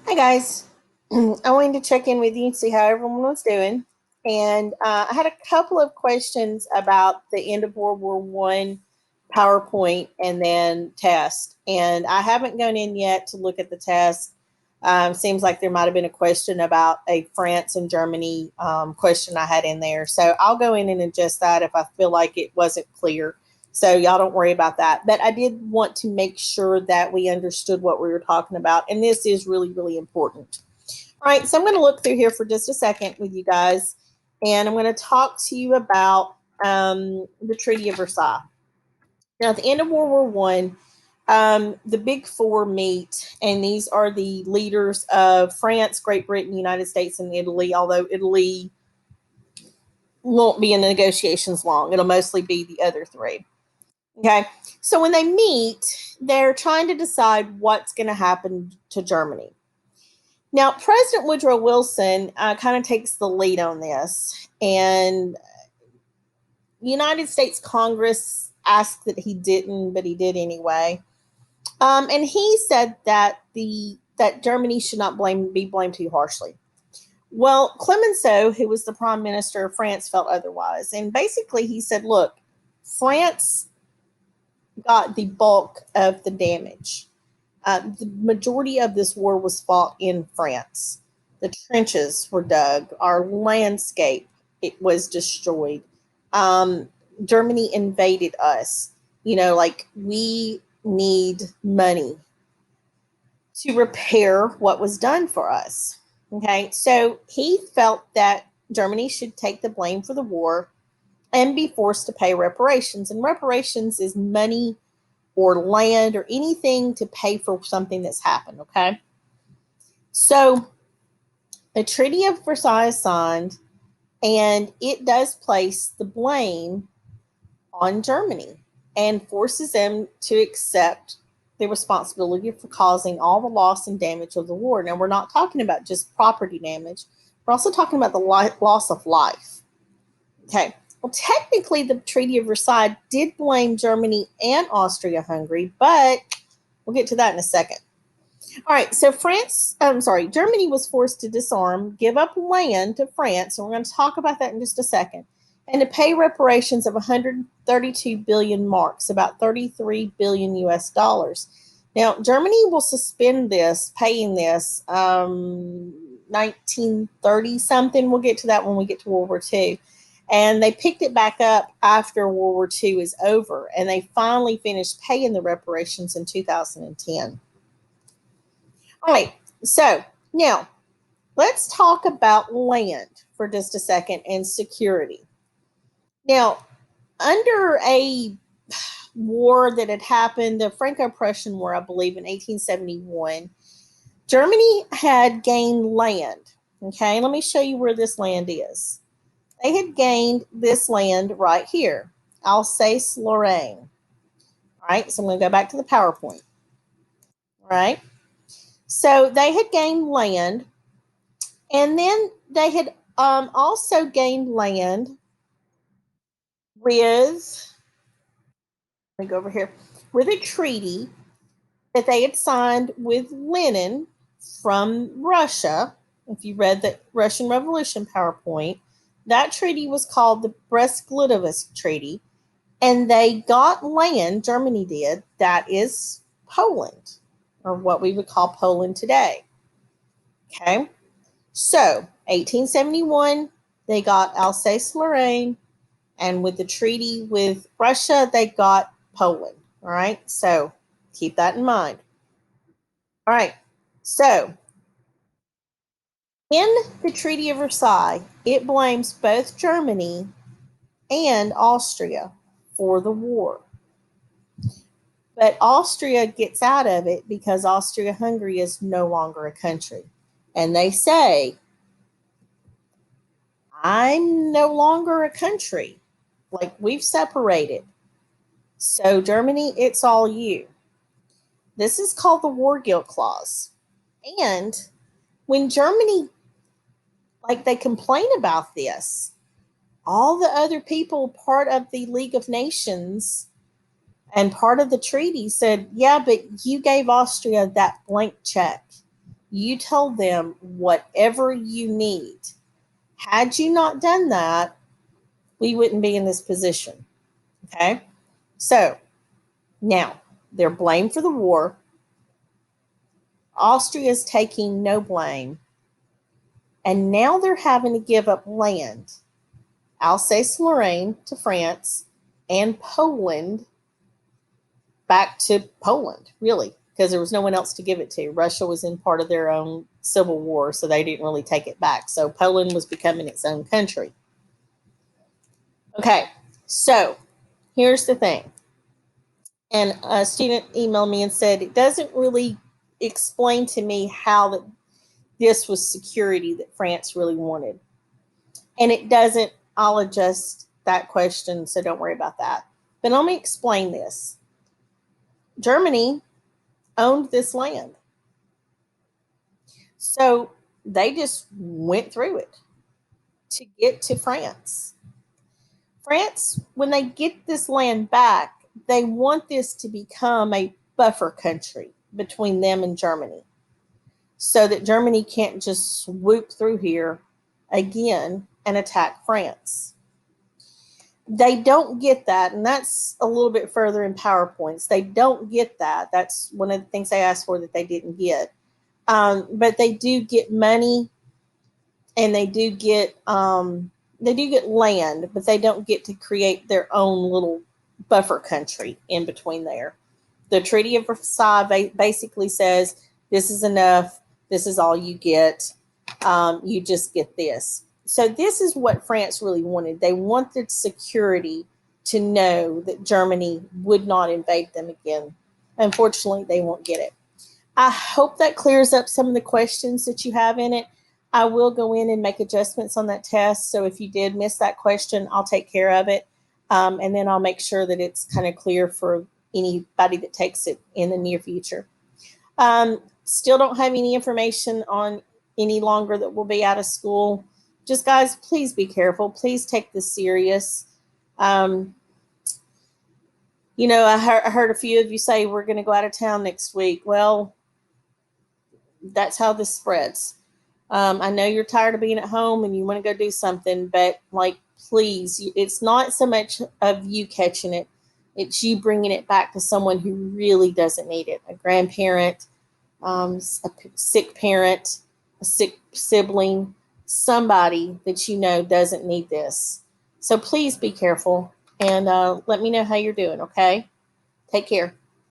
Hi guys, I wanted to check in with you and see how everyone was doing. And I had a couple of questions about the end of World War One PowerPoint and then test. And I haven't gone in yet to look at the test. Seems like there might have been a question about a France and Germany question I had in there. So I'll go in and adjust that if I feel like it wasn't clear. So y'all don't worry about that. But I did want to make sure that we understood what we were talking about. And this is really, really important. All right, so I'm going to look through here for just a second with you guys. And I'm going to talk to you about the Treaty of Versailles. Now, at the end of World War One, the Big Four meet, and these are the leaders of France, Great Britain, United States, and Italy. Although Italy won't be in the negotiations long, it'll mostly be the other three. Okay, so when they meet, they're trying to decide what's going to happen to Germany. Now, President Woodrow Wilson kind of takes the lead on this, and United States Congress asked that he didn't, but he did anyway. And he said that that Germany should not be blamed too harshly. Well, Clemenceau, who was the prime minister of France, felt otherwise, and basically he said, "Look, France got the bulk of the damage. The majority of this war was fought in France. The trenches were dug. Our landscape it was destroyed. Germany invaded us. Like we need money to repair what was done for us. Okay, so he felt that Germany should take the blame for the war and be forced to pay reparations. And reparations is money or land or anything to pay for something that's happened. Okay, so the Treaty of Versailles is signed, and it does place the blame on Germany and forces them to accept the responsibility for causing all the loss and damage of the war. Now, we're not talking about just property damage, we're also talking about the loss of life. Okay. Well, technically, the Treaty of Versailles did blame Germany and Austria Hungary, but we'll get to that in a second. All right, so Germany was forced to disarm, give up land to France, and we're going to talk about that in just a second, and to pay reparations of 132 billion marks, about 33 billion US dollars. Now, Germany will suspend paying this, 1930 something. We'll get to that when we get to World War II. And they picked it back up after World War II is over, and they finally finished paying the reparations in 2010. All right, so now let's talk about land for just a second and security. Now, under a war that had happened, the Franco-Prussian War, I believe, in 1871, Germany had gained land. Okay, let me show you where this land is. They had gained this land right here, Alsace-Lorraine. All right, so I'm going to go back to the PowerPoint. All right, so they had gained land, and then they had also gained land with, let me go over here, with a treaty that they had signed with Lenin from Russia. If you read the Russian Revolution PowerPoint, that treaty was called the Brest-Litovsk Treaty, and they got land, Germany did, that is Poland, or what we would call Poland today. Okay, so 1871, they got Alsace-Lorraine, and with the treaty with Russia, they got Poland. All right, so keep that in mind. All right, so in the Treaty of Versailles, it blames both Germany and Austria for the war. But Austria gets out of it because Austria Hungary is no longer a country. And they say, I'm no longer a country. Like we've separated. So, Germany, it's all you. This is called the War Guilt Clause. And when Germany, like they complain about this, all the other people part of the League of Nations and part of the treaty said, yeah, but you gave Austria that blank check. You told them whatever you need. Had you not done that, we wouldn't be in this position. Okay? So now they're blamed for the war. Austria is taking no blame. And now they're having to give up land, Alsace-Lorraine to France, and Poland back to Poland, really, because there was no one else to give it to. Russia was in part of their own civil war, so they didn't really take it back. So Poland was becoming its own country. Okay, so here's the thing. And a student emailed me and said, it doesn't really explain to me how that this was security that France really wanted. And it doesn't. I'll adjust that question, so don't worry about that. But let me explain this. Germany owned this land. So they just went through it to get to France. France, when they get this land back, they want this to become a buffer country between them and Germany so that Germany can't just swoop through here again and attack France. They don't get that, and that's a little bit further in PowerPoints. They don't get that. That's one of the things they asked for that they didn't get. But they do get money, and they do get land, but they don't get to create their own little buffer country in between there. The Treaty of Versailles basically says this is enough. This is all you get. You just get this. So this is what France really wanted. They wanted security to know that Germany would not invade them again. Unfortunately, they won't get it. I hope that clears up some of the questions that you have in it. I will go in and make adjustments on that test. So if you did miss that question, I'll take care of it. And then I'll make sure that it's kind of clear for anybody that takes it in the near future. Still don't have any information on any longer that will be out of school. Just guys, please be careful. Please take this serious. I heard a few of you say we're going to go out of town next week. Well, that's how this spreads. I know you're tired of being at home and you want to go do something, but please, it's not so much of you catching it. It's you bringing it back to someone who really doesn't need it. A grandparent, a sick parent, a sick sibling, somebody that you know doesn't need this. So please be careful and let me know how you're doing, okay? Take care.